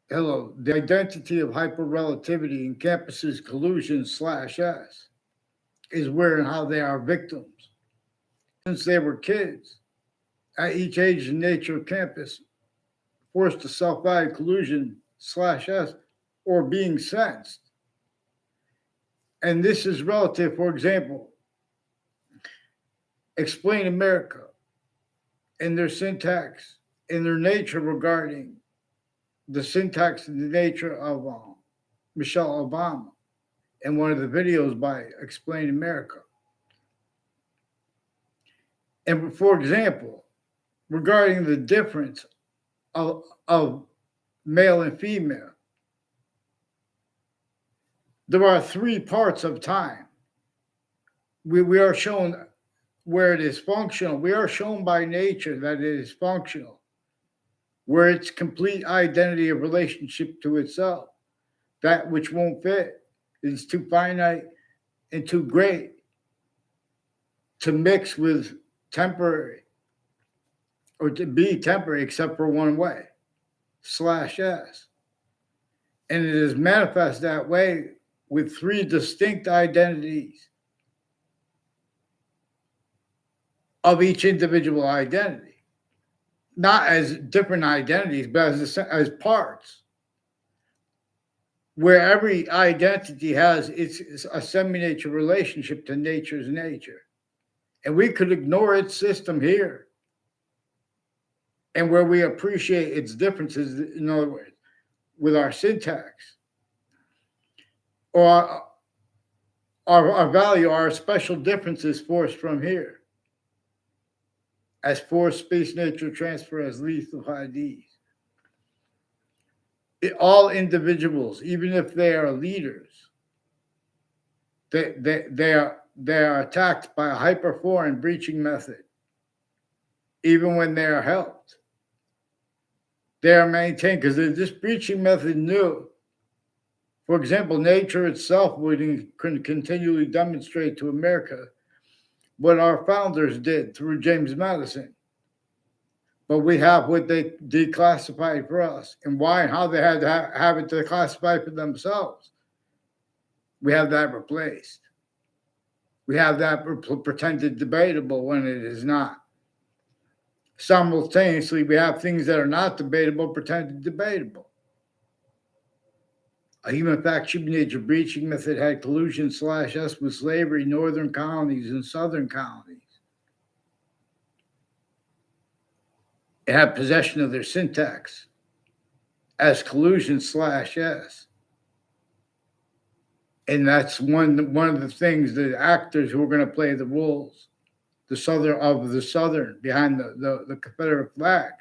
Hello, the identity of hyper-relativity encompasses collusion slash S is where and how they are victims. Since they were kids, at each age and nature of campus, forced to self-value collusion slash S or being sensed. And this is relative, for example, explain America and their syntax and their nature regarding the syntax and the nature of Michelle Obama in one of the videos by Explain America. And for example, regarding the difference of male and female, there are three parts of time. We are shown where it is functional. We are shown by nature that it is functional, where its complete identity of relationship to itself, that which won't fit, is too finite and too great to mix with temporary or to be temporary except for one way slash S. And it is manifest that way with three distinct identities of each individual identity, not as different identities, but as parts, where every identity has its a semi-nature relationship to nature's nature. And we could ignore its system here, and where we appreciate its differences, in other words, with our syntax, or our value, our special differences forced from here, as forced space nature transfer as lethal IDs. All individuals, even if they are leaders, they are attacked by a hyperforeign breaching method, even when they are helped. They are maintained because this breaching method knew, for example, nature itself would continually demonstrate to America what our founders did through James Madison. But we have what they declassified for us, and why and how they had to have it declassified for themselves. We have that replaced. We have that pretended debatable when it is not. Simultaneously, we have things that are not debatable pretended debatable. A human fact sheet nature breaching method had collusion slash S with slavery, northern colonies and southern colonies. It had possession of their syntax as collusion slash S. And that's one of the things, the actors who are going to play the roles, the southern behind the Confederate flag.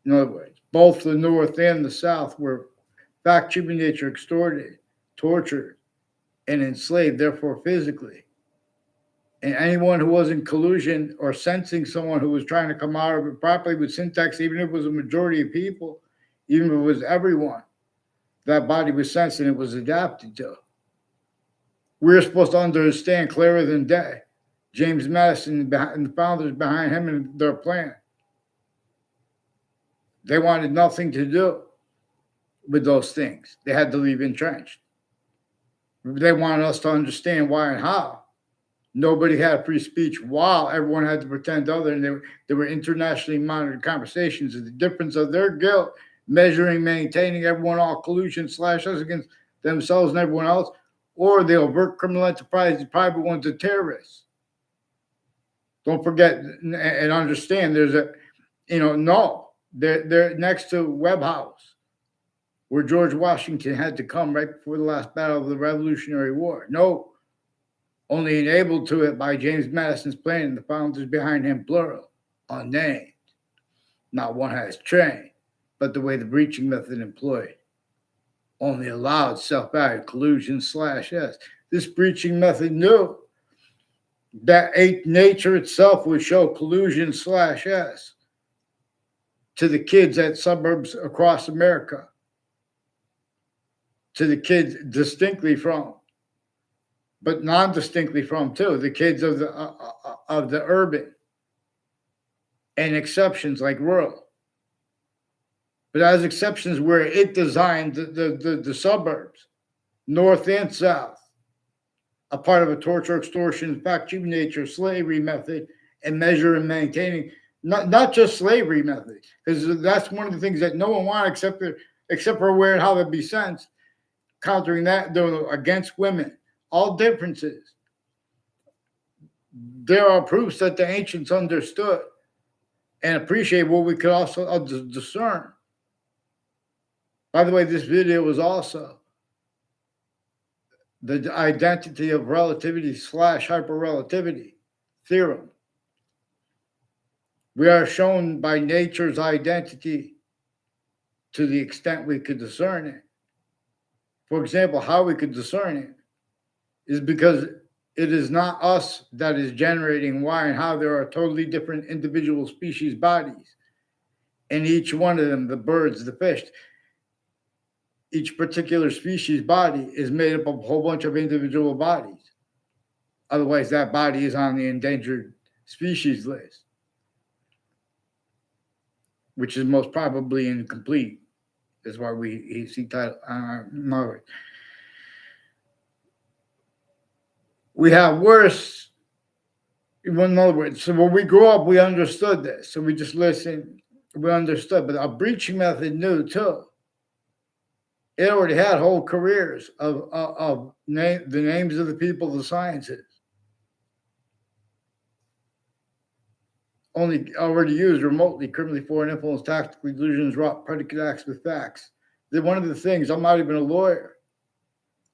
In other words, both the North and the South were fact human nature extorted, tortured, and enslaved, therefore physically. And anyone who was in collusion or sensing someone who was trying to come out of it properly with syntax, even if it was a majority of people, even if it was everyone, that body was sensed and it was adapted to. We're supposed to understand clearer than day. James Madison and the founders behind him and their plan. They wanted nothing to do with those things. They had to leave entrenched. They wanted us to understand why and how. Nobody had free speech while everyone had to pretend other, and there were internationally monitored conversations of the difference of their guilt, measuring, maintaining everyone all collusion slash us against themselves and everyone else, or the overt criminal enterprise, the private ones, the terrorists. Don't forget and understand there's a, they're next to Webb House, where George Washington had to come right before the last battle of the Revolutionary War. No, only enabled to it by James Madison's plan and the founders behind him, plural, unnamed. Not one has trained, but the way the breaching method employed only allowed self-value collusion slash S. This breaching method knew that nature itself would show collusion slash S to the kids at suburbs across America, to the kids distinctly from, but non-distinctly from too, the kids of the urban, and exceptions like rural. but as exceptions where it designed the suburbs, north and south, a part of a torture, extortion, factory nature, slavery method, and measure and maintaining, not just slavery method, because that's one of the things that no one wants except for where and how that be sensed, countering that though against women, all differences. There are proofs that the ancients understood and appreciate what we could also discern. By the way, this video was also the identity of relativity / hyper-relativity theorem. We are shown by nature's identity to the extent we could discern it. For example, how we could discern it is because it is not us that is generating why and how there are totally different individual species bodies. And each one of them, the birds, the fish, each particular species body is made up of a whole bunch of individual bodies. Otherwise, that body is on the endangered species list, which is most probably incomplete. That's why we see title. We have worse. In other words, so when we grew up, we understood this. So we just listened. We understood, but our breaching method knew too. It already had whole careers of the names of the people, the sciences. Only already used remotely, criminally foreign influence, tactical illusions, wrought predicate acts with facts. One of the things, I'm not even a lawyer.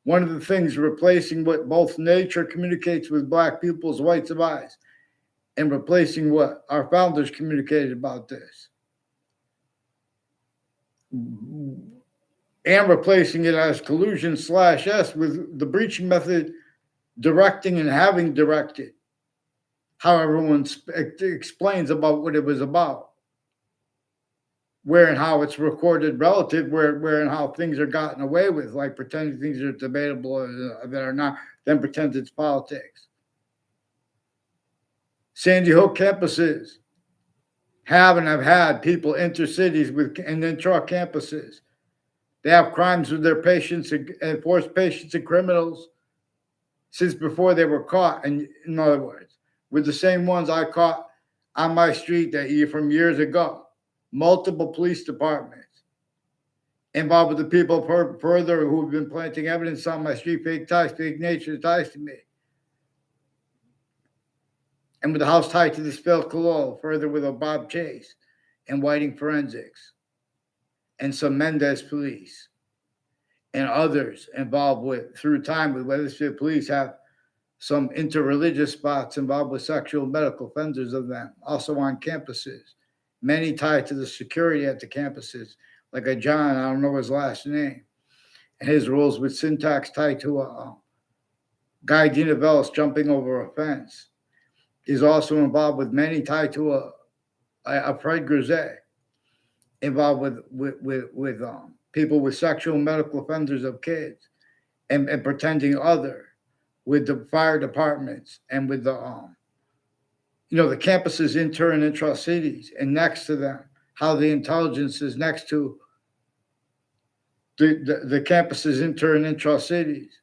One of the things replacing what both nature communicates with black people's whites of eyes and replacing what our founders communicated about this. And replacing it as collusion /S with the breaching method directing and having directed how everyone explains about what it was about, where and how it's recorded relative, where and how things are gotten away with, like pretending things are debatable that are not, then pretend it's politics. Sandy Hook campuses have and have had people enter cities and then truck campuses. They have crimes with their patients and forced patients and criminals since before they were caught. And in other words, with the same ones I caught on my street from years ago, multiple police departments involved with the people further who have been planting evidence on my street, fake ties, fake nature ties to me. And with the house tied to the spilled Colol, further with a Bob Chase and Whiting Forensics and some Mendez police and others involved through time with Weathersfield police have some interreligious spots involved with sexual medical offenders of them, also on campuses, many tied to the security at the campuses, like a John, I don't know his last name, and his rules with syntax tied to a Guy Dinavelis jumping over a fence. He's also involved with many tied to a Fred Grisette, involved with people with sexual medical offenders of kids and pretending other with the fire departments and with the campuses inter and intra-cities and next to them, how the intelligence is next to the campuses inter and intra-cities.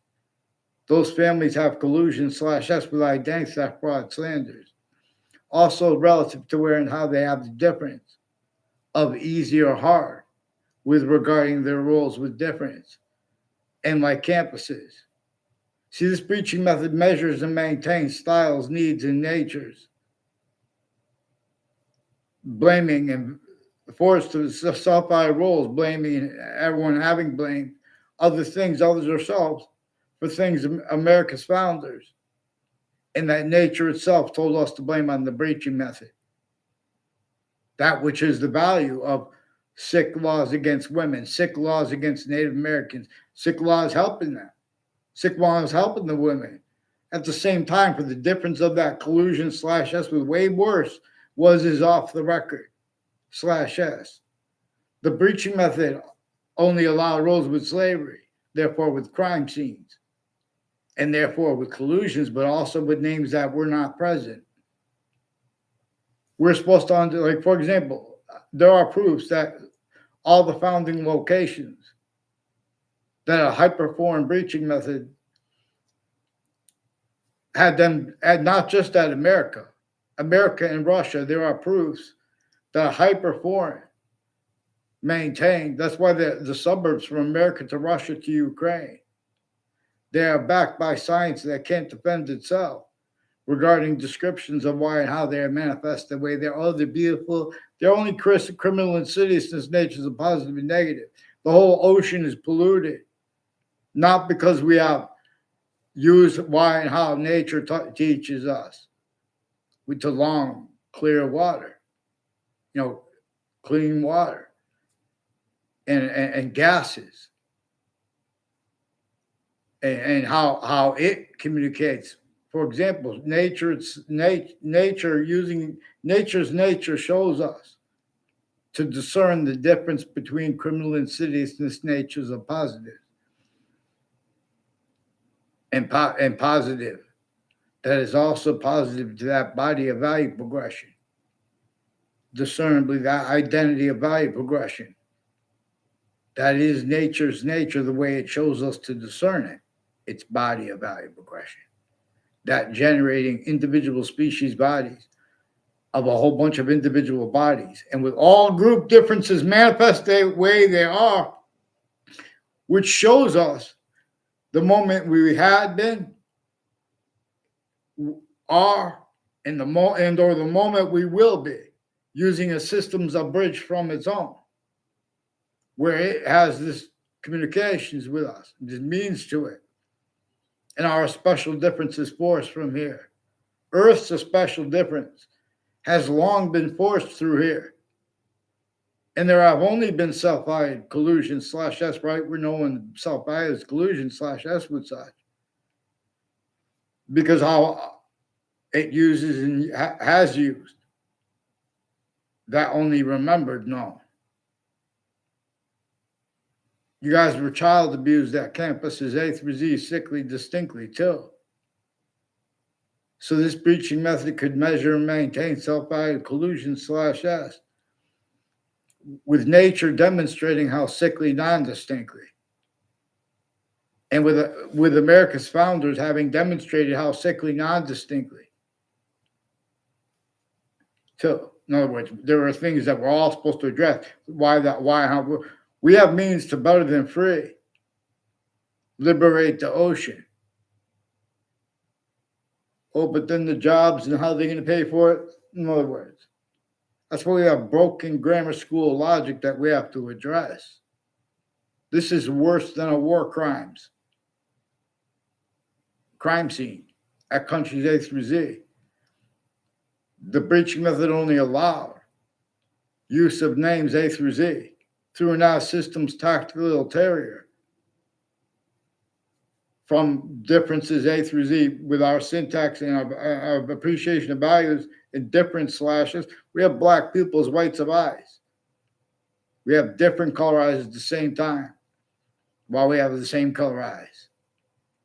Those families have collusion /S with identity theft, fraud, slanders. Also relative to where and how they have the difference of easy or hard with regarding their roles with difference. And like campuses. See, this breaching method measures and maintains styles, needs, and natures. Blaming and forced to self-eye roles, blaming everyone having blamed other things, others ourselves, for things America's founders. And that nature itself told us to blame on the breaching method. That which is the value of sick laws against women, sick laws against Native Americans, sick laws helping them, sick laws helping the women. At the same time, for the difference of that collusion /S with way worse is off the record /S. The breaching method only allowed roles with slavery, therefore with crime scenes, and therefore with collusions, but also with names that were not present. We're supposed to, like, for example, there are proofs that all the founding locations that a hyperforeign breaching method had not just at America and Russia. There are proofs that hyperforeign maintained. That's why the suburbs from America to Russia to Ukraine, they are backed by science that can't defend itself regarding descriptions of why and how they are manifest the way they're. Oh, they're beautiful. They're only criminal insidiousness natures of positive and negative. The whole ocean is polluted, not because we have used why and how nature teaches us to long, clear water, clean water and gases, and how it communicates. For example, nature's nature shows us to discern the difference between criminal insidiousness natures of positive and positive. That is also positive to that body of value progression. Discernibly, that identity of value progression. That is nature's nature, the way it shows us to discern it. Its body of value progression. That generating individual species bodies of a whole bunch of individual bodies. And with all group differences manifest the way they are, which shows us the moment we had been, are, and the moment we will be, using a systems abridged from its own, where it has this communications with us, this means to it, and our special differences forced from here. Earth's a special difference has long been forced through here. And there have only been self-valued collusions /S, right? We're knowing self-valued as collusion/S with such. Because how it uses and has used. That only remembered, no. You guys were child abused at campuses A through Z, sickly, distinctly, too. So this breaching method could measure and maintain self-valued collusion/S, with nature demonstrating how sickly non-distinctly. And with America's founders having demonstrated how sickly non-distinctly. So, in other words, there are things that we're all supposed to address. How we have means to better than free. Liberate the ocean. Oh, but then the jobs and how they're going to pay for it? In other words, that's why we have broken grammar school logic that we have to address. This is worse than a war crime scene at countries A through Z. The breaching method only allowed use of names A through Z through an systems tactical ulterior from differences A through Z with our syntax and our appreciation of values and different slashes. We have black people's whites of eyes. We have different color eyes at the same time while we have the same color eyes.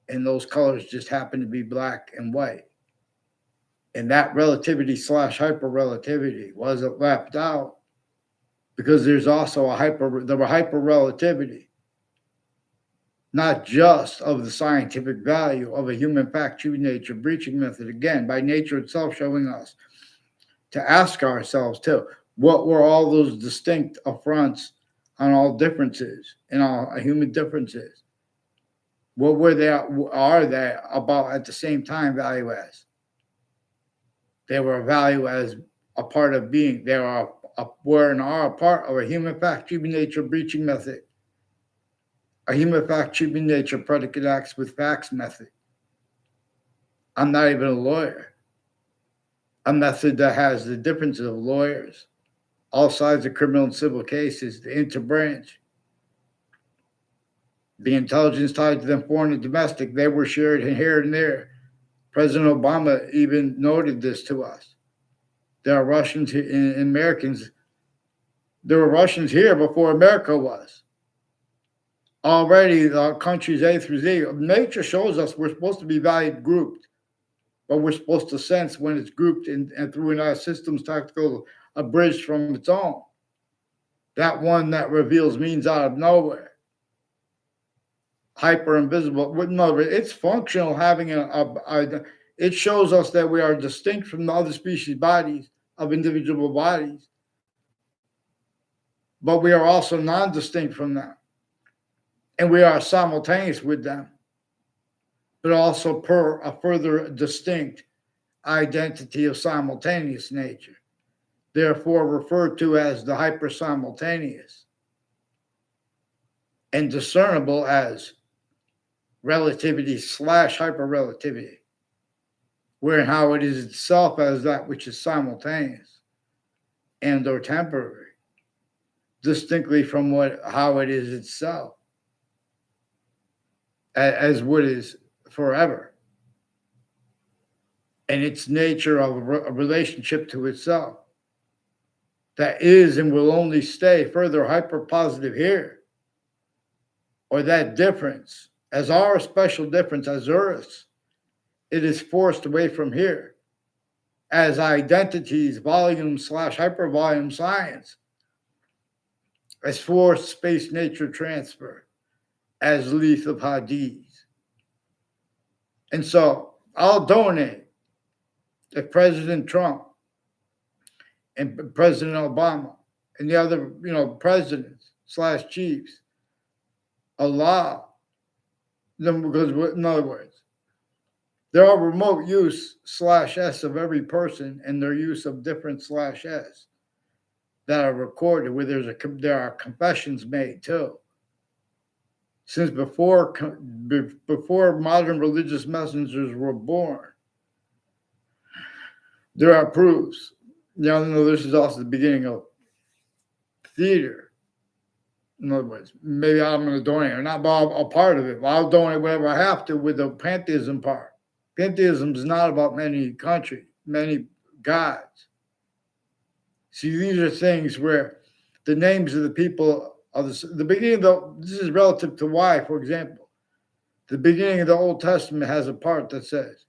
And those colors just happen to be black and white. And that relativity /hyper-relativity wasn't left out because there's also the hyper-relativity, not just of the scientific value of a human fact true nature breaching method, again, by nature itself showing us to ask ourselves too, what were all those distinct affronts on all differences and all human differences? What are they about at the same time value as? They were a value as a part of being. They were and are a part of a human fact true nature breaching method. A human fact true nature predicate acts with facts method. I'm not even a lawyer. A method that has the differences of lawyers, all sides of criminal and civil cases, the interbranch, the intelligence tied to them foreign and domestic, they were shared here and there. President Obama even noted this to us. There are Russians and Americans. There were Russians here before America was. Already, the countries A through Z, nature shows us we're supposed to be valued grouped, but we're supposed to sense when it's grouped and through our systems tactical abridged from its own. that one that reveals means out of nowhere. Hyper invisible. No, it's functional having it shows us that we are distinct from the other species bodies of individual bodies, but we are also non-distinct from them. And we are simultaneous with them, but also per a further distinct identity of simultaneous nature, therefore referred to as the hyper-simultaneous and discernible as relativity / hyper-relativity, where and how it is itself as that which is simultaneous and or temporary, distinctly from how it is itself as what is forever, and its nature of a relationship to itself that is and will only stay further hyper-positive here, or that difference as our special difference as Earths, it is forced away from here as identities, volume / hypervolume science, as forced space nature transfer, as Leith of Hadith. And so I'll donate if President Trump and President Obama and the other, presidents / chiefs allow them, because in other words, there are remote use /s of every person and their use of different /s that are recorded, where there are confessions made too. Since before modern religious messengers were born, there are proofs. This is also the beginning of theater. In other words, maybe I'm going to donate or not, but a part of it. I'll donate whatever I have to with the pantheism part. Pantheism is not about many countries, many gods. See, these are things where the names of the people of the beginning of this is relative to why, for example, the beginning of the Old Testament has a part that says,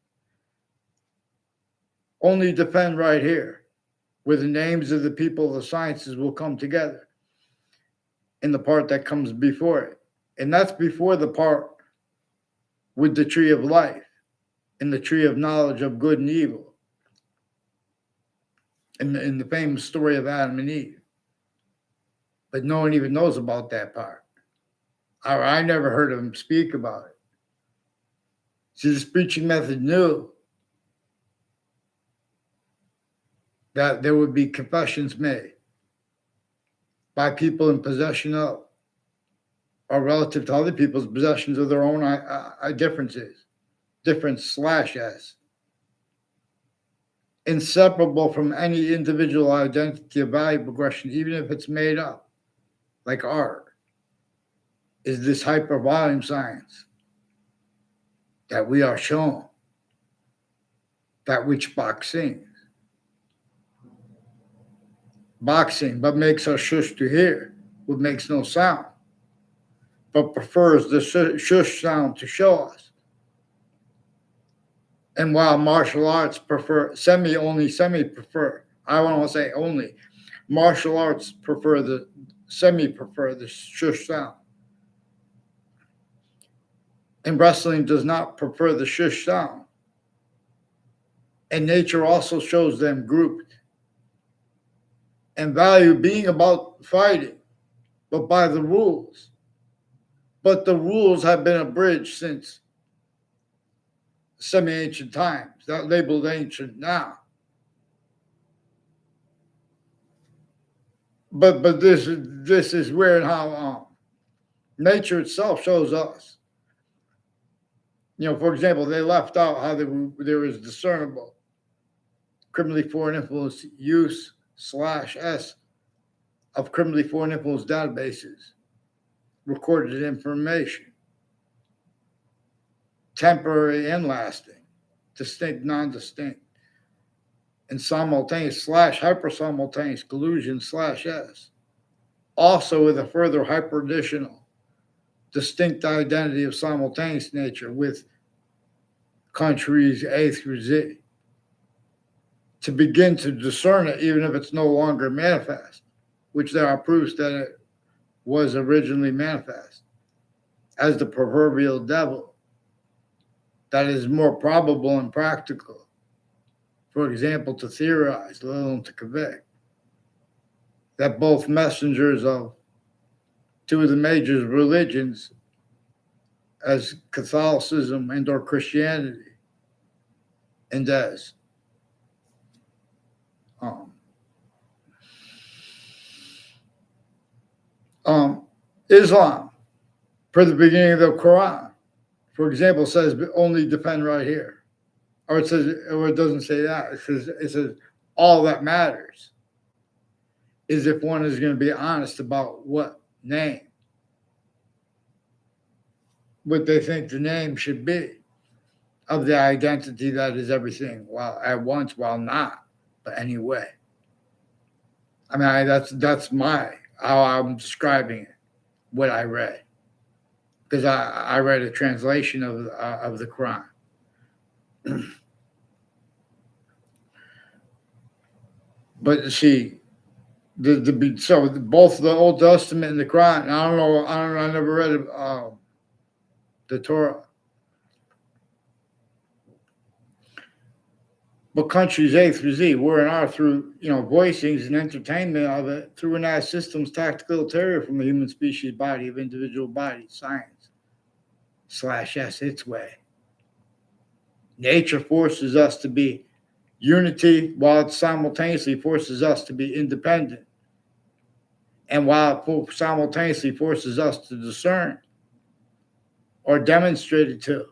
only defend right here, where the names of the people of the sciences will come together, in the part that comes before it. And that's before the part with the tree of life and the tree of knowledge of good and evil, in the famous story of Adam and Eve. But no one even knows about that part. I never heard of him speak about it. See, this preaching method knew that there would be confessions made by people in possession of, or relative to other people's possessions of their own differences, different /s, inseparable from any individual identity of value progression, even if it's made up, like art, is this hypervolume science that we are shown, that which boxing, but makes us shush to hear, what makes no sound, but prefers the shush sound to show us. And while martial arts prefer semi prefer, I want to say only, martial arts prefer the shush sound. And wrestling does not prefer the shush sound. And nature also shows them grouped. And value being about fighting, but by the rules. But the rules have been abridged since semi-ancient times, that labeled ancient now. But this is where and how nature itself shows us. For example, they left out how there was discernible criminally foreign influence use /s of criminally foreign influence databases, recorded information, temporary and lasting, distinct, non-distinct, and simultaneous / hyper-simultaneous collusion /s, also with a further hyper-additional distinct identity of simultaneous nature with countries A through Z, to begin to discern it even if it's no longer manifest. which there are proofs that it was originally manifest as the proverbial devil, that is more probable and practical, for example, to theorize, let alone to convict, that both messengers of two of the major religions, as Catholicism and or Christianity, and as um, Islam, for the beginning of the Quran, for example, says only depend right here, or it says, or it doesn't say that. It says all that matters is if one is going to be honest about what they think the name should be of the identity that is everything, while at once, while not, but anyway. I mean, that's my how I'm describing it, what I read, because I read a translation of the Quran. But see, so both the Old Testament and the Quran. I don't know. I never read the Torah. But countries A through Z, we're and are through voicings and entertainment of it through an as systems tactical ulterior from the human species body of individual body science /s its way. Nature forces us to be unity while it simultaneously forces us to be independent. And while it simultaneously forces us to discern or demonstrate it to,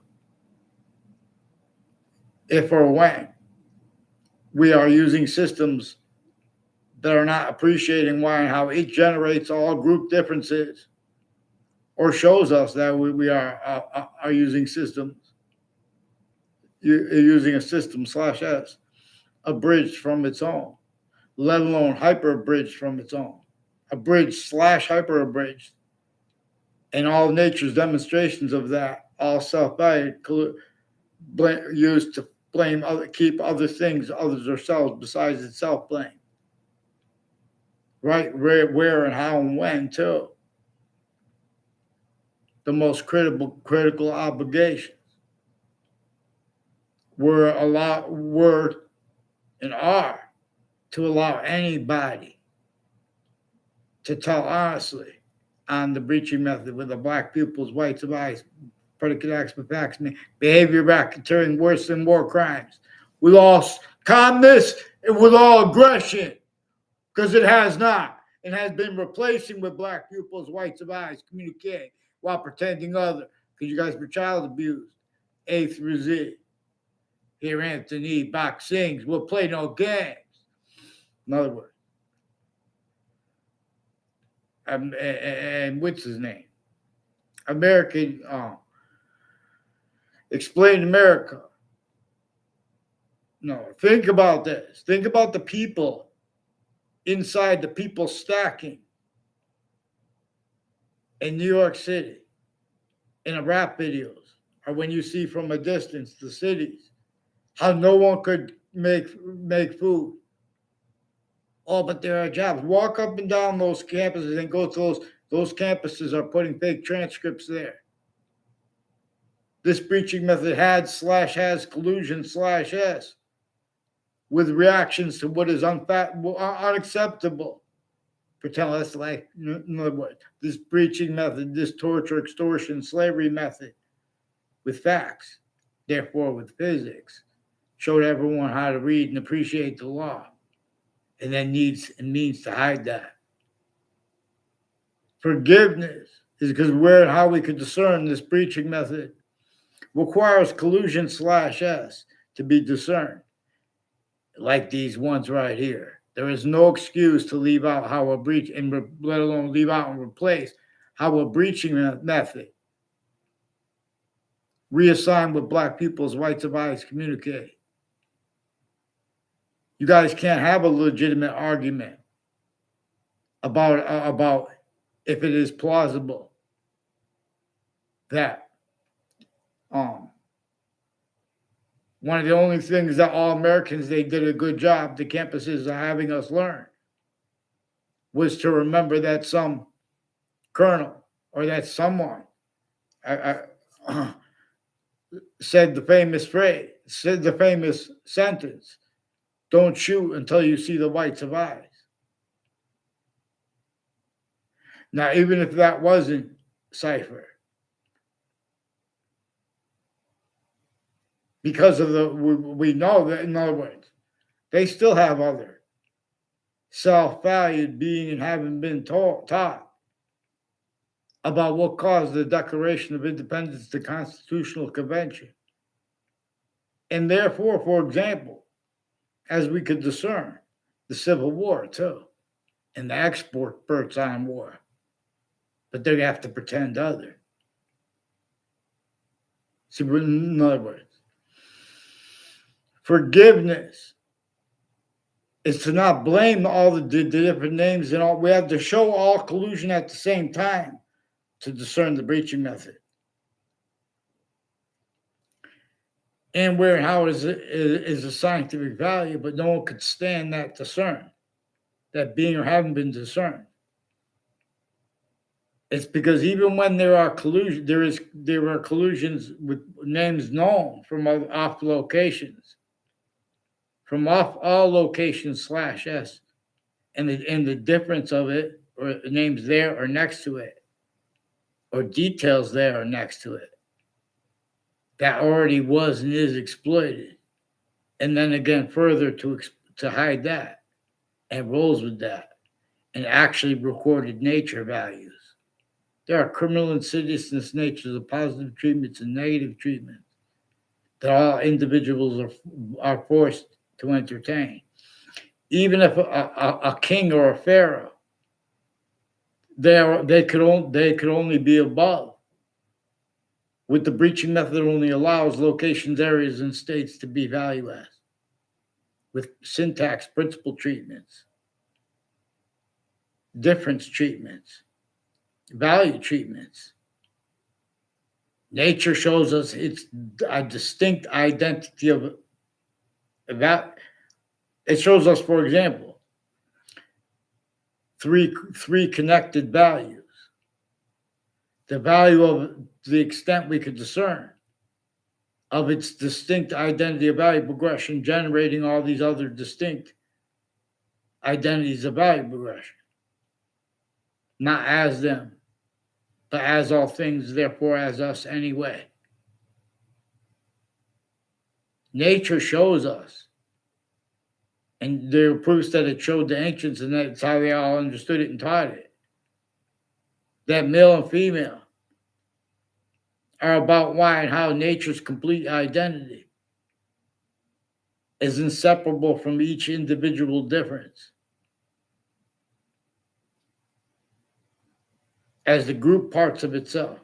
if or when we are using systems that are not appreciating why and how it generates all group differences, or shows us that we are using systems, using a system /s abridged from its own, let alone hyper abridged from its own, abridged /hyper abridged, and all nature's demonstrations of that, all self-guided, used to blame keep other things, others, or selves besides itself blame. Right, where and how and when too. The most critical obligations were and are to allow anybody to tell honestly on the breaching method with the black pupils, whites of eyes, predicate acts with facts, behavior racketeering worse than war crimes. We lost calmness and with all aggression, because it has not. It has been replacing with black pupils, whites of eyes, communicate while pretending other, because you guys were child abused. A through Z. Here, Anthony Bach sings, we'll play no games. In other words, and what's his name? American, explain America. No, think about this. Think about the people inside the people stacking in New York City, in the rap videos, or when you see from a distance the cities, how no one could make food. Oh, but there are jobs. Walk up and down those campuses and go to those campuses are putting fake transcripts there. This breaching method has collusion /s with reactions to what is unacceptable. Pretend that's like, in other words, this breaching method, this torture, extortion, slavery method with facts, therefore with physics, showed everyone how to read and appreciate the law, and then needs and means to hide that. Forgiveness is because where and how we could discern this breaching method requires collusion /s to be discerned, like these ones right here. There is no excuse to leave out how a breach, and let alone leave out and replace how a breaching method reassigned with black people's whites of eyes communicate. You guys can't have a legitimate argument about if it is plausible that one of the only things that all Americans, they did a good job, the campuses are having us learn, was to remember that some colonel or that someone said the famous phrase, said the famous sentence, don't shoot until you see the whites of eyes. Now, even if that wasn't cipher, because of we know that, in other words, they still have other self-valued being and haven't been taught about what caused the Declaration of Independence, the Constitutional Convention. And therefore, for example, as we could discern, the Civil War too, and the exports on war. But they have to pretend other. See, in other words, forgiveness is to not blame all the different names and all. We have to show all collusion at the same time to discern the breaching method. And where and how is a scientific value, but no one could stand that discern, that being or having been discerned. It's because even when there are collusions, there are collusions with names known from off locations, from off all locations /s, and the difference of it, or names there or next to it, or details there or next to it, that already was and is exploited, and then again further to hide that, and rolls with that, and actually recorded nature values. There are criminal insidiousness natures of positive treatments and negative treatments that all individuals are forced to entertain. Even if a king or a pharaoh, they could only be above. With the breaching method, only allows locations, areas, and states to be value as, with syntax principle treatments, difference treatments, value treatments. Nature shows us it's a distinct identity of that. It shows us, for example, three connected values. The value of the extent we could discern of its distinct identity of value progression, generating all these other distinct identities of value progression. Not as them, but as all things, therefore as us anyway. Nature shows us, and there are proofs that it showed the ancients, and that's how they all understood it and taught it, that male and female are about why and how nature's complete identity is inseparable from each individual difference. As the group parts of itself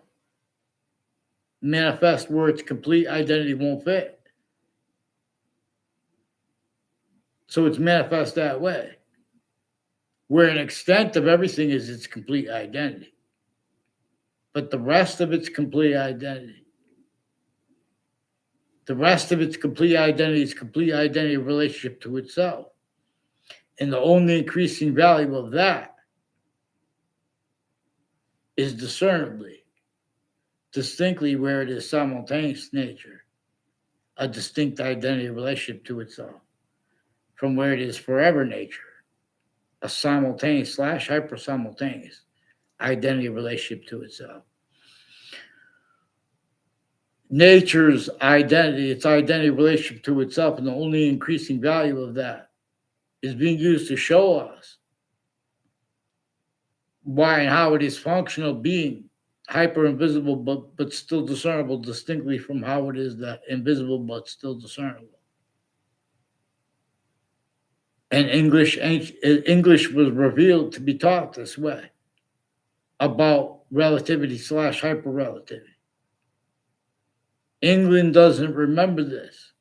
manifest where its complete identity won't fit. So it's manifest that way, where an extent of everything is its complete identity. But the rest of its complete identity, is complete identity of relationship to itself. And the only increasing value of that is distinctly where it is simultaneous nature, a distinct identity of relationship to itself, from where it is forever nature, a simultaneous / hyper-simultaneous identity of relationship to itself. Nature's identity, its identity of relationship to itself, and the only increasing value of that is being used to show us why and how it is functional being hyper invisible but still discernible distinctly from how it is that invisible but still discernible. And English was revealed to be taught this way about relativity / hyper-relativity. England doesn't remember this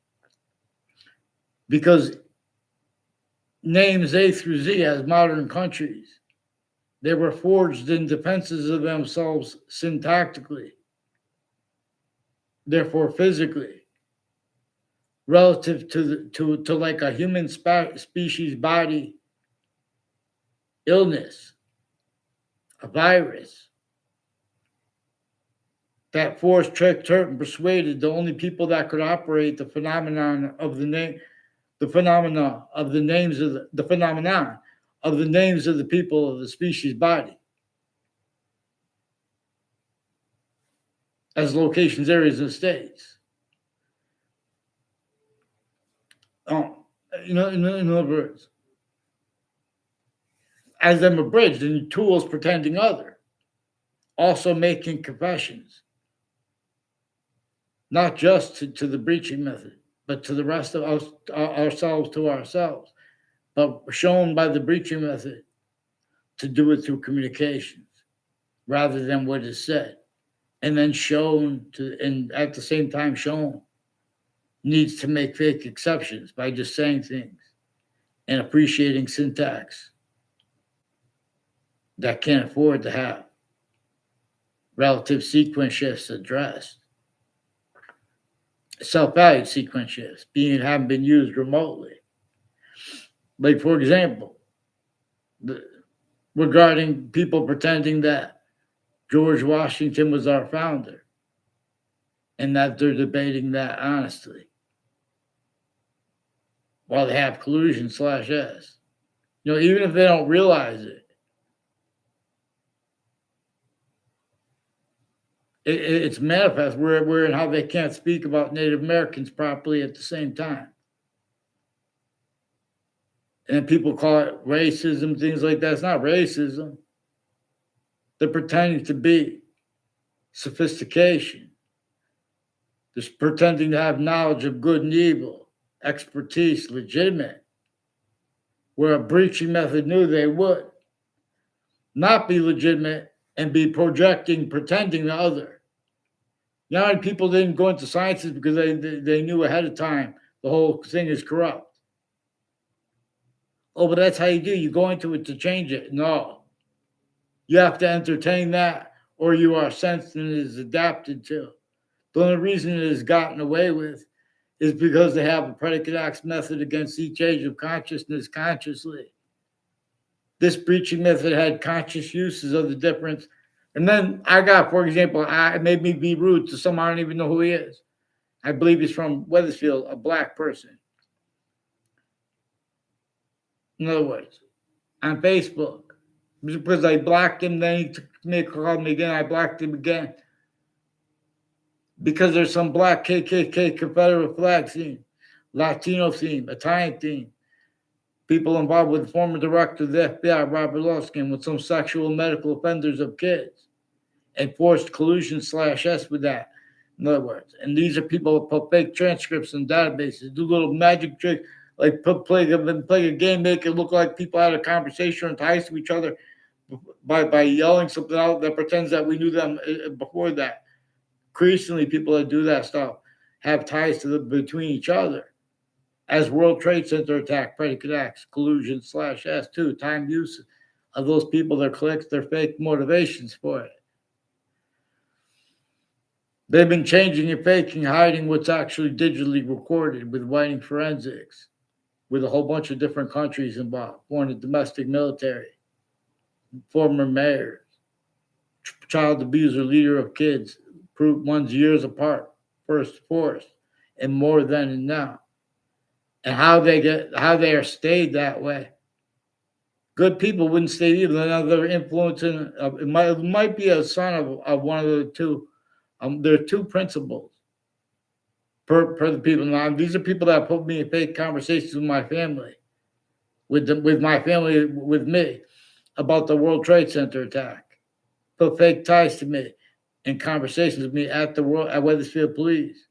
because names A through Z as modern countries, they were forged in defenses of themselves syntactically, therefore physically, relative to like a human species body illness, a virus, that forced, tricked, hurt, and persuaded the only people that could operate the phenomenon of the name, the phenomena of the names of the phenomenon of the names of the people of the species body as locations, areas, and states. In other words, as them abridged and tools pretending other, also making confessions, not just to the breaching method, but to the rest of us, ourselves to ourselves, but shown by the breaching method to do it through communications rather than what is said, and then shown to, and at the same time shown needs to make fake exceptions by just saying things and appreciating syntax that can't afford to have relative sequence shifts addressed. Self-valued sequence shifts haven't been used remotely. Like, for example, regarding people pretending that George Washington was our founder and that they're debating that honestly while they have collusion/S. Even if they don't realize it, it's manifest where and how they can't speak about Native Americans properly at the same time. And people call it racism, things like that. It's not racism. They're pretending to be sophistication. They're pretending to have knowledge of good and evil, expertise, legitimate, where a breaching method knew they would not be legitimate and be pretending the other. People didn't go into sciences because they knew ahead of time the whole thing is corrupt. Oh, but that's how you do. You go into it to change it. No. You have to entertain that, or you are sensed and is adapted to. The only reason it has gotten away with is because they have a predicate acts method against each age of consciousness consciously. This breaching method had conscious uses of the difference. And then I got, for example, it made me be rude to someone I don't even know who he is. I believe he's from Wethersfield, a black person. In other words, on Facebook, because I blocked him, then he called me again. I blocked him again because there's some black KKK Confederate flag theme, Latino theme, Italian theme. People involved with the former director of the FBI, Robert Luskin, with some sexual medical offenders of kids, and forced collusion/S with that. In other words, and these are people who put fake transcripts in databases, do little magic tricks, like play a game, make it look like people had a conversation or entice to each other by yelling something out that pretends that we knew them before that. Increasingly, people that do that stuff have ties between each other. As World Trade Center attack, predicate acts, collusion/S, too, time use of those people, their clicks, their fake motivations for it. They've been changing and faking, hiding what's actually digitally recorded with writing forensics, with a whole bunch of different countries involved, foreign domestic military, former mayors, child abuser, leader of kids, proved one's years apart, first forced, and more then and now. And how they are stayed that way. Good people wouldn't stay either. Another influencing, it might be a son of one of the two. There are two principles per the people. Now, these are people that put me in fake conversations with my family, with my family, with me, about the World Trade Center attack. Put fake ties to me in conversations with me at Wethersfield Police,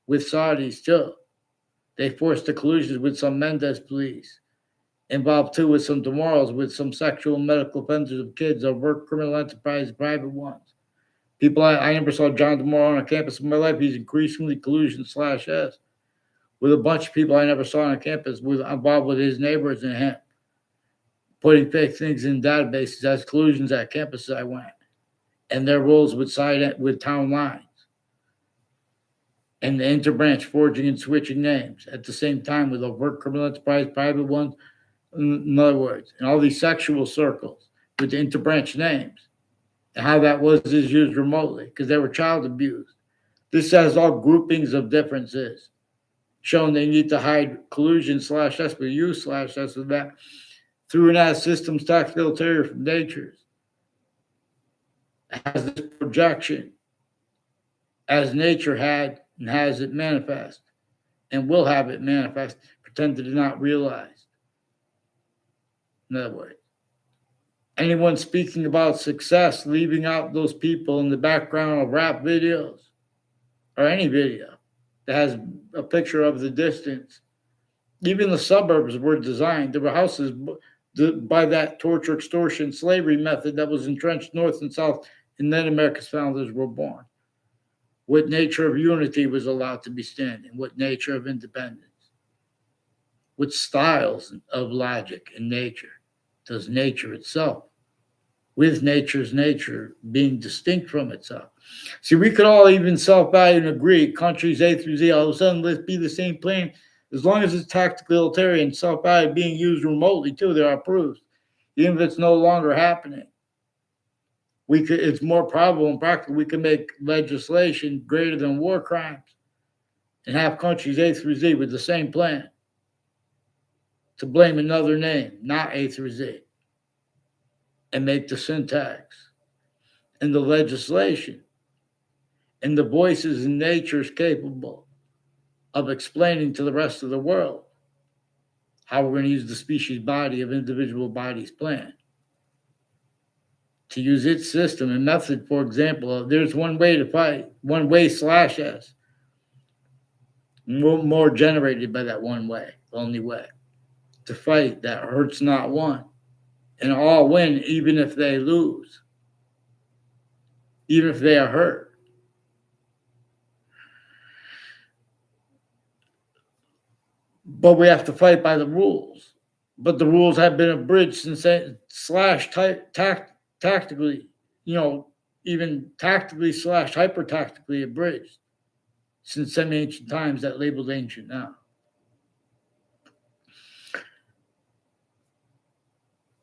with Saudis too. They forced the collusions with some Mendez police, involved too with some Demorals, with some sexual and medical offenders of kids, overt criminal enterprise, private ones. People I never saw John DeMoro on a campus in my life. He's increasingly collusion/S with a bunch of people I never saw on a campus involved with his neighbors and him, putting fake things in databases as collusions at campuses I went, and their roles with town lines, and the interbranch forging and switching names at the same time with overt criminal enterprise, private ones, in other words, in all these sexual circles with the interbranch names, and how that was used remotely because they were child abused. This has all groupings of differences, showing they need to hide collusion slash SBU slash S with that through and as systems tactical ulterior from natures. It has this projection as nature had and has it manifest and will have it manifest, pretended to not realize. In other words, anyone speaking about success, leaving out those people in the background of rap videos or any video that has a picture of the distance. Even the suburbs were designed. There were houses by that torture, extortion, slavery method that was entrenched north and south, and then America's founders were born. What nature of unity was allowed to be standing? What nature of independence? What styles of logic in nature does nature itself, with nature's nature being distinct from itself? See, we could all even self-value and agree, countries A through Z, all of a sudden, let's be the same plane, as long as it's tactically ulterior and self-value being used remotely too, there are proofs, even if it's no longer happening. It's more probable and practical we can make legislation greater than war crimes and have countries A through Z with the same plan to blame another name, not A through Z, and make the syntax and the legislation and the voices in nature is capable of explaining to the rest of the world how we're going to use the species body of individual bodies plan to use its system and method. For example, there's one way to fight, one way slash S, more generated by that one way, only way to fight that hurts not one, and all win even if they lose, even if they are hurt. But we have to fight by the rules. But the rules have been abridged since slash tactically, even tactically slash hyper tactically abridged since semi-ancient times that labeled ancient now.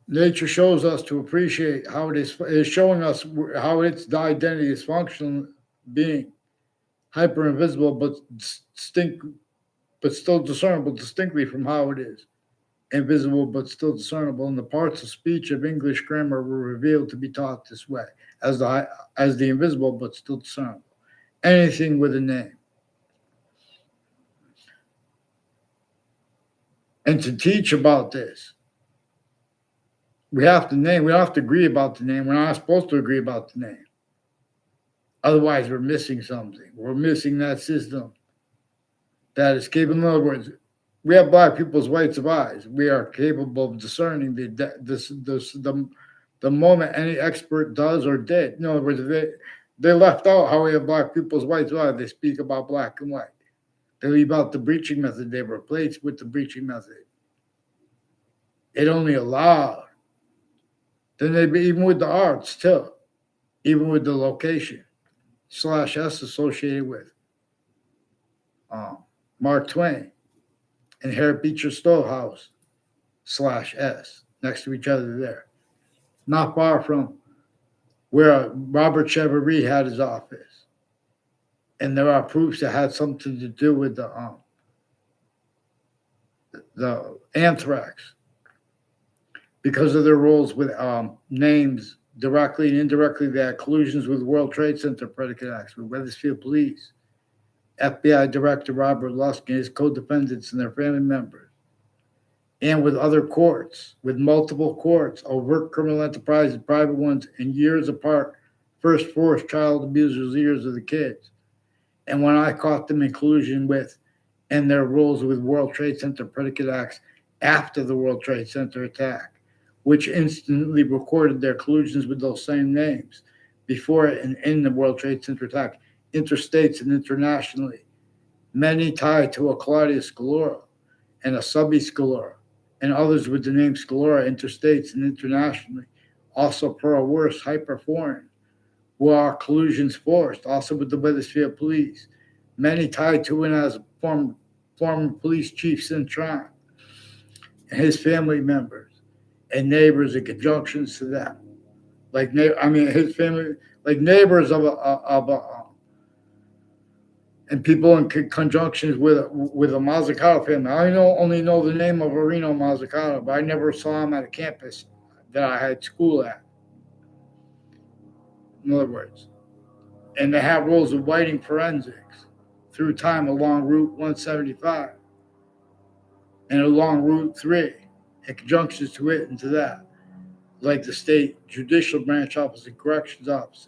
Nature shows us to appreciate how it is showing us how its identity is functional being, hyper invisible but distinct, but still discernible distinctly from how it is, invisible but still discernible, and the parts of speech of English grammar were revealed to be taught this way, as the invisible but still discernible. Anything with a name. And to teach about this, we have to name. We don't have to agree about the name. We're not supposed to agree about the name. Otherwise, we're missing something. We're missing that system that is capable. In other words, we have black people's whites of eyes. We are capable of discerning the moment any expert does or did. In other words, they left out how we have black people's whites of eyes. They speak about black and white. They leave out the breaching method. They replace with the breaching method. It only allowed. Then they'd be even with the arts too, even with the location slash S associated with Mark Twain and Harriet Beecher Stowe House slash S next to each other there, not far from where Robert Cheverry had his office. And there are proofs that had something to do with the anthrax because of their roles with names directly and indirectly. They had collusions with World Trade Center predicate acts, with Wethersfield Police, FBI Director Robert Lusk and his co-defendants and their family members, and with other courts, with multiple courts, overt criminal enterprises, private ones, and years apart, first forced child abusers, years of the kids. And when I caught them in collusion with and their roles with World Trade Center predicate acts after the World Trade Center attack, which instantly recorded their collusions with those same names before and in the World Trade Center attack, interstates and internationally, many tied to a Claudius Scalora and a Subby Scalora, and others with the name Scalora, interstates and internationally, also pro worse, hyper-foreign, who are collusions forced, also with the Wethersfield Police, many tied to and as former police chief Cintron, and his family members and neighbors in conjunctions to them. Like, his family, like neighbors and people in conjunctions with a Mazzucato family. I only know the name of Reno Mazzucato, but I never saw him at a campus that I had school at. In other words, and they have roles of whiting forensics through time along Route 175 and along Route 3, and conjunctions to it and to that, like the state judicial branch office and corrections offices,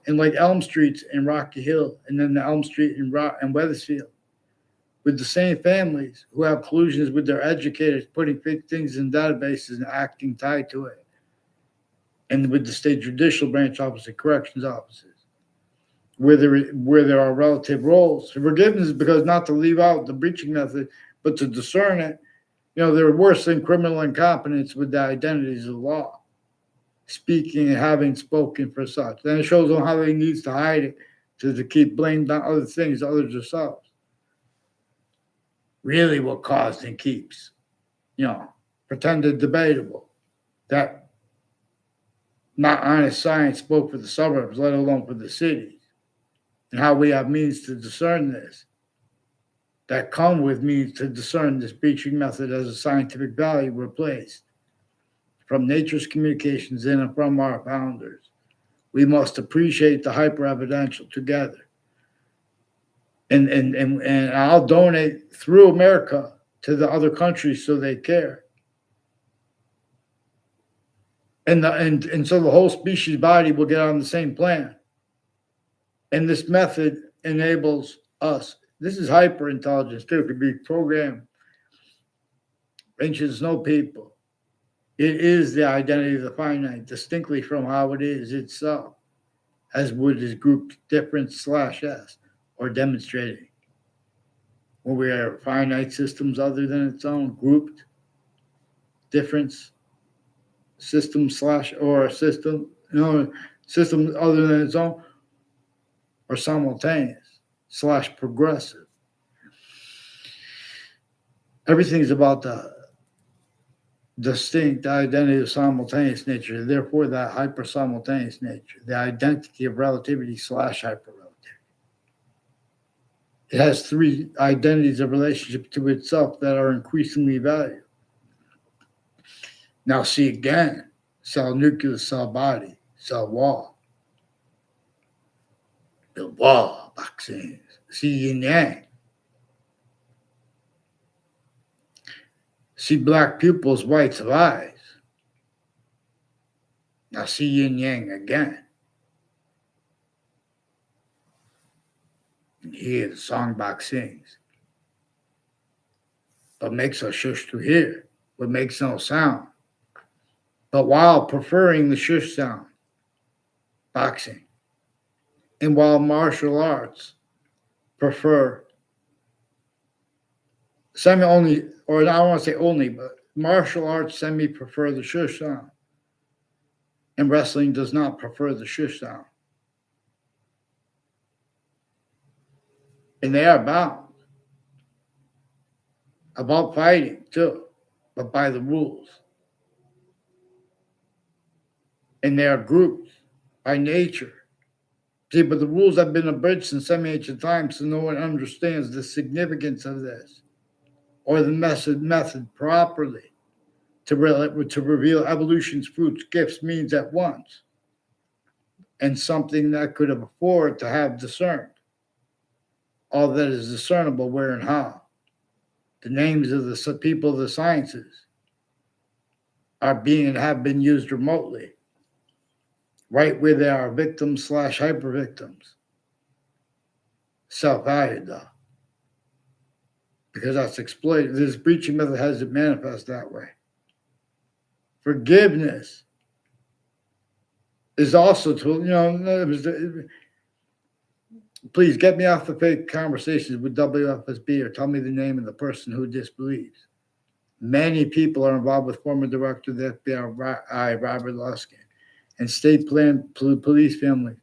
and like Elm Streets in Rocky Hill, and then the Elm Street in Weathersfield, with the same families who have collusions with their educators, putting fake things in databases and acting tied to it, and with the state judicial branch office and corrections offices, where there are relative roles. Forgiveness is because not to leave out the breaching method, but to discern it. They're worse than criminal incompetence with the identities of law, speaking and having spoken for such. Then it shows them how he needs to hide it to keep blamed on other things, others themselves. Really what caused and keeps, pretended debatable, that not honest science spoke for the suburbs, let alone for the cities, and how we have means to discern this, that come with means to discern this breaching method as a scientific value replaced from nature's communications in and from our founders. We must appreciate the hyper-evidential together. And I'll donate through America to the other countries so they care. And so the whole species body will get on the same plan. And this method enables us. This is hyper intelligence too. It could be programmed. Ancient snow people. It is the identity of the finite, distinctly from how it is itself, as would is grouped difference /s, or demonstrating. When we are finite systems other than its own, grouped difference system / or a system, system other than its own, or simultaneous / progressive. Everything's about the distinct identity of simultaneous nature, therefore that hyper-simultaneous nature, the identity of relativity / hyper-relativity. It has three identities of relationship to itself that are increasingly valued. Now see again, cell nucleus, cell body, cell wall. The wall vaccines, see yin yang. See black pupils, whites of eyes. Now see yin yang again. And hear the songbox sings. But makes us shush to hear, but makes no sound. But while preferring the shush sound, boxing. And while martial arts prefer semi-only, or I don't want to say only, but martial arts semi-prefer the shush sound. And wrestling does not prefer the shush sound. And they are bound. About fighting, too, but by the rules. And they are grouped by nature. See, but the rules have been abridged since semi-ancient times, so no one understands the significance of this, or the method properly to reveal evolution's fruits, gifts, means at once, and something that could afford to have discerned all that is discernible where and how. The names of the people of the sciences are being and have been used remotely, right where they are victims / hyper victims. Self-valued though, because that's exploited. This breaching method has it manifest that way. Forgiveness is also to, please get me off the fake conversations with WFSB or tell me the name of the person who disbelieves. Many people are involved with former director of the FBI, Robert Luskin, and state police family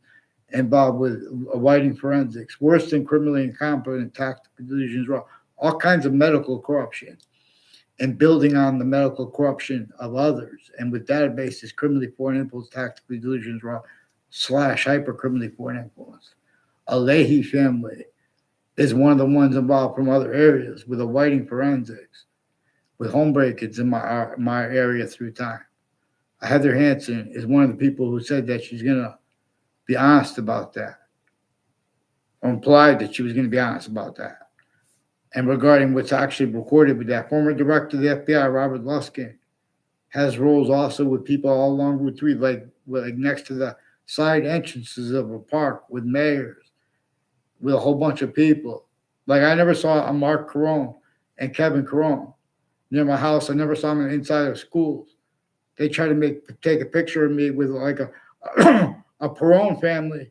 involved with whiting forensics, worse than criminally incompetent tactical delusions, all kinds of medical corruption. and building on the medical corruption of others, and with databases, criminally foreign influence, tactically delusions, raw slash hyper criminally foreign influence. A Leahy family is one of the ones involved from other areas with a whiting forensics, with home breakage in my area through time. Heather Hansen is one of the people who said that she's going to be honest about that, or implied that she was going to be honest about that. And regarding what's actually recorded with that, former director of the FBI, Robert Luskin, has roles also with people all along Route 3, like next to the side entrances of a park with mayors, with a whole bunch of people. Like I never saw a Mark Carone and Kevin Carone near my house. I never saw them inside of schools. They try to take a picture of me with like a a Perone family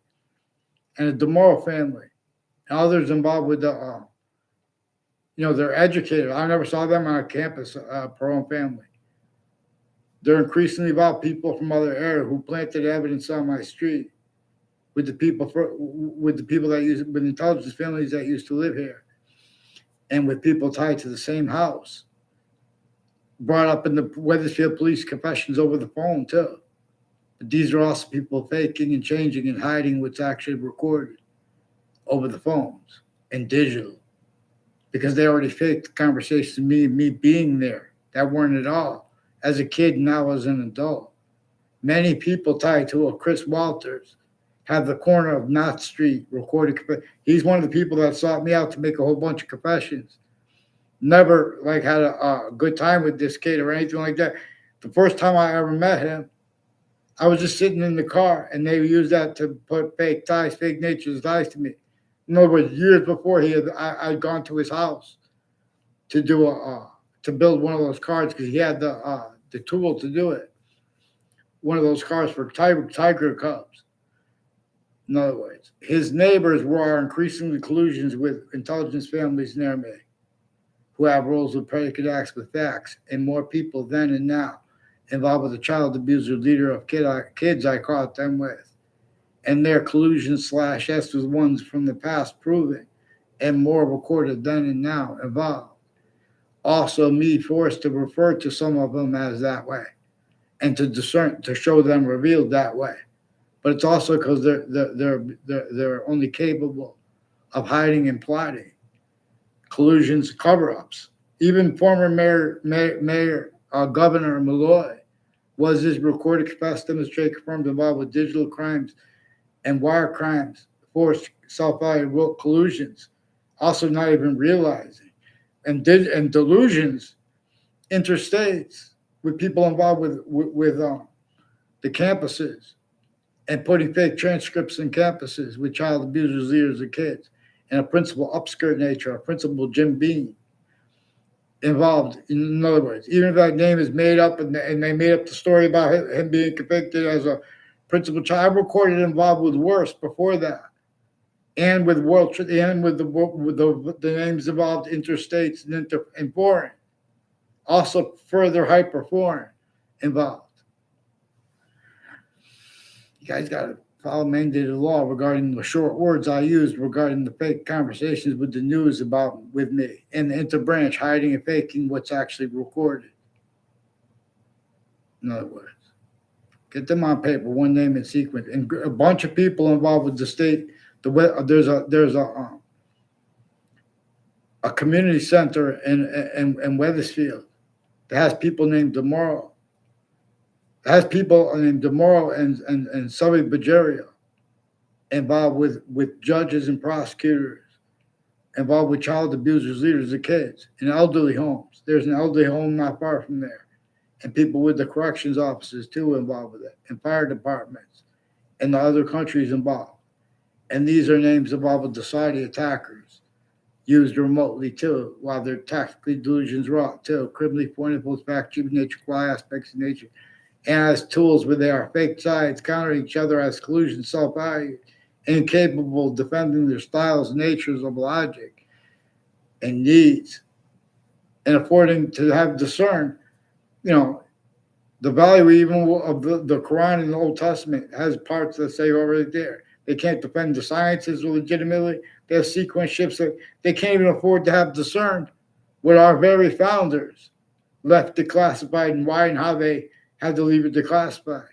and a DeMoro family, and others involved with the they're educated. I never saw them on a campus, Perone family. They're increasingly about people from other areas who planted evidence on my street with the people with intelligence families that used to live here, and with people tied to the same house. Brought up in the Weathersfield police confessions over the phone too. But these are also people faking and changing and hiding what's actually recorded over the phones and digital, because they already faked the conversations of me being there that weren't at all as a kid, now as an adult. Many people tied to a Chris Walters have the corner of Knott Street recorded. He's one of the people that sought me out to make a whole bunch of confessions. Never like had a good time with this kid or anything like that. The first time I ever met him, I was just sitting in the car, and they used that to put fake nature's ties to me. In other words, years before I'd gone to his house to do to build one of those cars because he had the tool to do it. One of those cars for tiger cubs. In other words, his neighbors were increasingly collusions with intelligence families near me, who have roles with predicate acts with facts, and more people then and now involved with the child abuser leader of kids I caught them with, and their collusion slash S with ones from the past proving, and more recorded then and now involved. Also, me forced to refer to some of them as that way, and to discern, to show them revealed that way. But it's also because they're only capable of hiding and plotting collusions, cover-ups. Even former Governor Malloy was his recorded confessed demonstrate confirmed involved with digital crimes and wire crimes, forced self-value collusions, also not even realizing, and delusions interstates with people involved with the campuses, and putting fake transcripts in campuses with child abusers, leaders, and kids, and a principal upskirt nature, a principal Jim Beam involved. In other words, even if that name is made up and they made up the story about him being convicted as a principal child, I recorded involved with worse before that, and with the names involved interstates and foreign, also further hyper foreign involved. You guys got to follow mandated law regarding the short words I used regarding the fake conversations with the news with me, and the interbranch hiding and faking what's actually recorded. In other words, get them on paper, one name and sequence, and a bunch of people involved with the state. There's a community center in Weathersfield that has people named DeMoro. It has people named DeMoro and Sully Bajerio involved with judges and prosecutors, involved with child abusers, leaders of kids, in elderly homes. There's an elderly home not far from there, and people with the corrections officers too involved with it, and fire departments, and the other countries involved. And these are names involved with society attackers, used remotely too, while they're tactically delusions wrought too, criminally foreign influence, fact, cheap nature, fly aspects of nature, and as tools where they are fake sides, countering each other as collusion, self-value, incapable of defending their styles, natures of logic, and needs, and affording to have discerned, the value even of the Quran and the Old Testament has parts that say already there. They can't defend the sciences legitimately. They have sequence shifts that they can't even afford to have discerned with our very founders left declassified, and why and how they had to leave it declassified.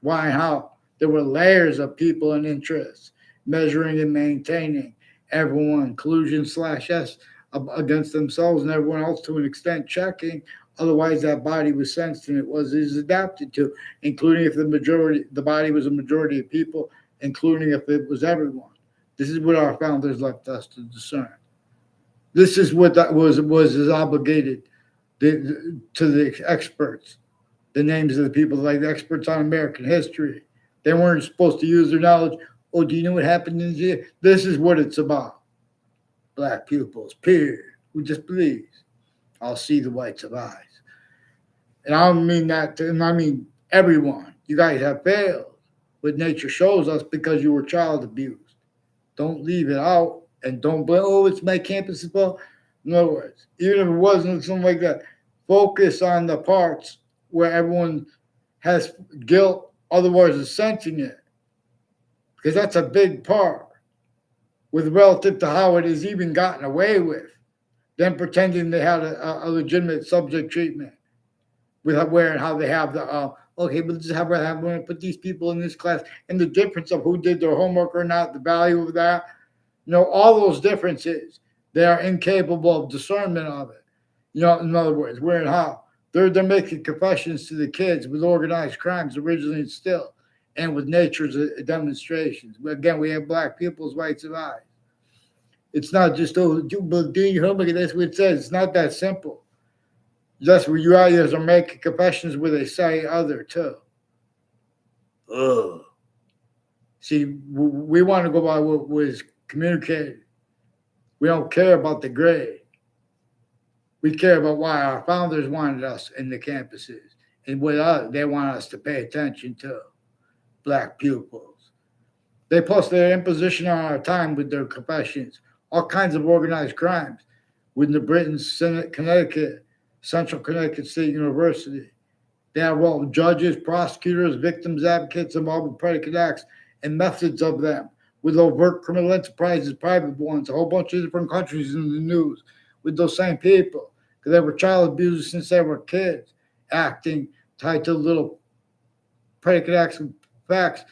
Why and how there were layers of people and interests measuring and maintaining everyone, collusion slash S against themselves and everyone else to an extent checking. Otherwise, that body was sensed and it was is adapted to, including if the body was a majority of people, including if it was everyone. This is what our founders left us to discern. This is what that was obligated to the experts, the names of the people, like the experts on American history. They weren't supposed to use their knowledge. Oh, do you know what happened in the? This is what it's about. Black pupils, period. Who disbelieves? I'll see the whites of eyes. And I don't mean that I mean everyone. You guys have failed. What nature shows us because you were child abused. Don't leave it out and don't blame, oh, it's my campus's fault. In other words, even if it wasn't something like that, focus on the parts where everyone has guilt, otherwise is sensing it. Because that's a big part with relative to how it is even gotten away with. Them pretending they had a legitimate subject treatment with where and how they have the, okay, but this is how we're going to put these people in this class and the difference of who did their homework or not, the value of that. All those differences, they are incapable of discernment of it. In other words, where and how. They're making confessions to the kids with organized crimes originally and still, and with nature's demonstrations. Again, we have black people's rights of eyes. It's not just, oh, do your homework, and that's what it says. It's not that simple. That's where you guys are making confessions where they say other too. Ugh. See, we want to go by what was communicated. We don't care about the grade. We care about why our founders wanted us in the campuses and what they want us to pay attention to. Black pupils. They plus their imposition on our time with their confessions, all kinds of organized crimes with the Britain's Connecticut, Central Connecticut State University. They have judges, prosecutors, victims, advocates involved with predicate acts and methods of them with overt criminal enterprises, private ones, a whole bunch of different countries in the news with those same people because they were child abusers since they were kids, acting tied to little predicate acts and facts,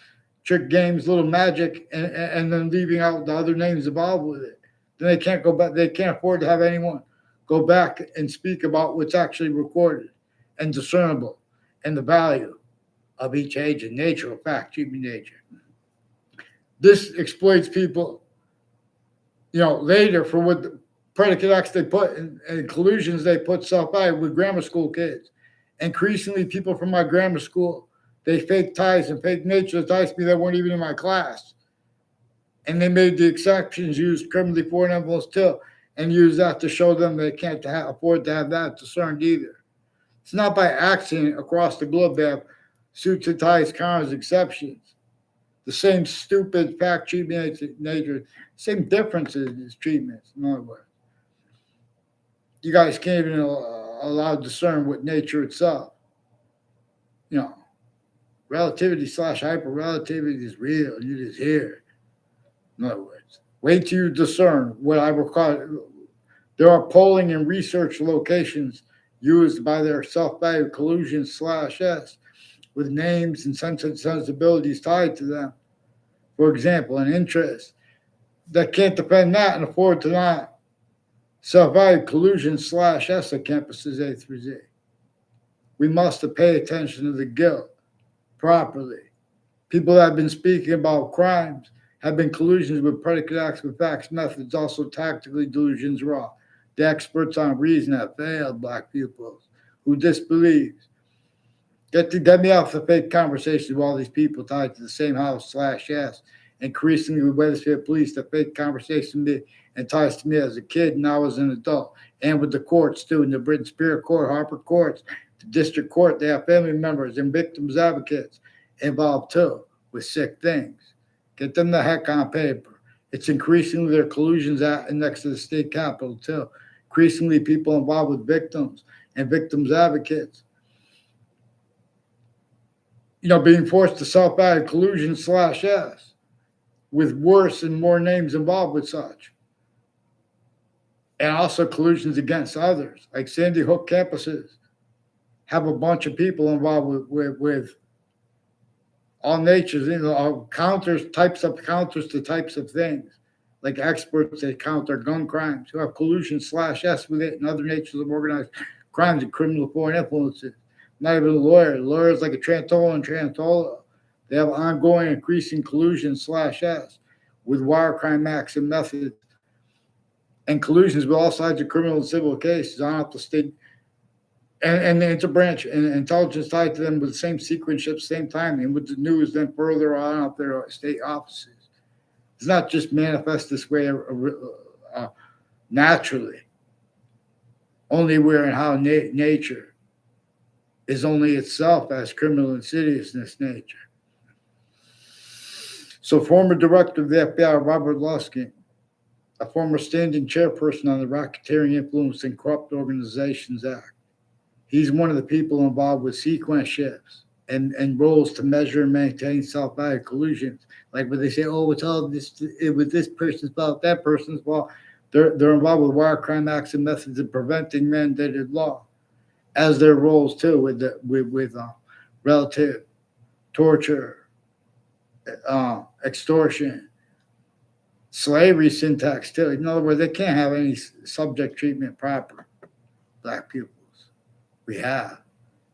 trick games, little magic, and then leaving out the other names involved with it. Then they can't go back. They can't afford to have anyone go back and speak about what's actually recorded and discernible and the value of each agent, nature or fact, treatment nature. This exploits people, later for what the predicate acts they put and collusions they put self-out with grammar school kids. Increasingly, people from my grammar school, they fake ties and fake nature ties to me that weren't even in my class. And they made the exceptions use criminally foreign envelopes too, and use that to show them they can't afford to have that discerned either. It's not by accident across the globe they have suits and ties, cars, exceptions. The same stupid fact treatment nature, same differences in these treatments. In other words, you guys can't even allow to discern what nature itself. Relativity / hyper-relativity is real. It is here. In other words, wait till you discern what I will call it. There are polling and research locations used by their self-value collusions / S with names and sensibilities tied to them. For example, an interest that can't defend that and afford to not self-value collusion / S at campuses A through Z. We must pay attention to the guilt properly. People that have been speaking about crimes have been collusions with predicate acts with facts, methods, also tactically delusions wrong. The experts on reason have failed black pupils who disbelieves. Get me off the fake conversations with all these people tied to the same house / S. Increasingly with Wethersfield police, the fake conversation me and ties to me as a kid and now as an adult. And with the courts too, in the Britain Superior Court, Harper Courts, the District Court, they have family members and victims advocates involved too with sick things. Get them the heck on paper. It's increasingly their collusions next to the state capitol too. Increasingly people involved with victims and victims advocates. Being forced to self-value collusion / S with worse and more names involved with such. And also collusions against others, like Sandy Hook campuses, have a bunch of people involved with all natures, counters, types of counters to types of things, like experts that counter gun crimes, who have collusion/S with it and other natures of organized crimes and criminal foreign influences. Not even lawyers like a Trantola and Trantola. They have ongoing increasing collusion/S with wire crime acts and methods and collusions with all sides of criminal and civil cases on up the state and the interbranch and intelligence tied to them with the same sequence, same time, and with the news then further on up their state offices. It's not just manifest this way naturally. Only where and how nature is only itself as criminal insidiousness nature. So former director of the FBI, Robert Luskin, a former standing chairperson on the Racketeering Influence and Corrupt Organizations Act. He's one of the people involved with sequence shifts and roles to measure and maintain self-value collusions. Like when they say, oh, it's all this with this person's fault, that person's fault. They're involved with wire crime acts and methods of preventing mandated law, as their roles too with relative torture, extortion, slavery syntax too. In other words, they can't have any subject treatment proper. Black pupils, we have,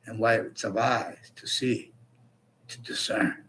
and whites of eyes to see, to discern.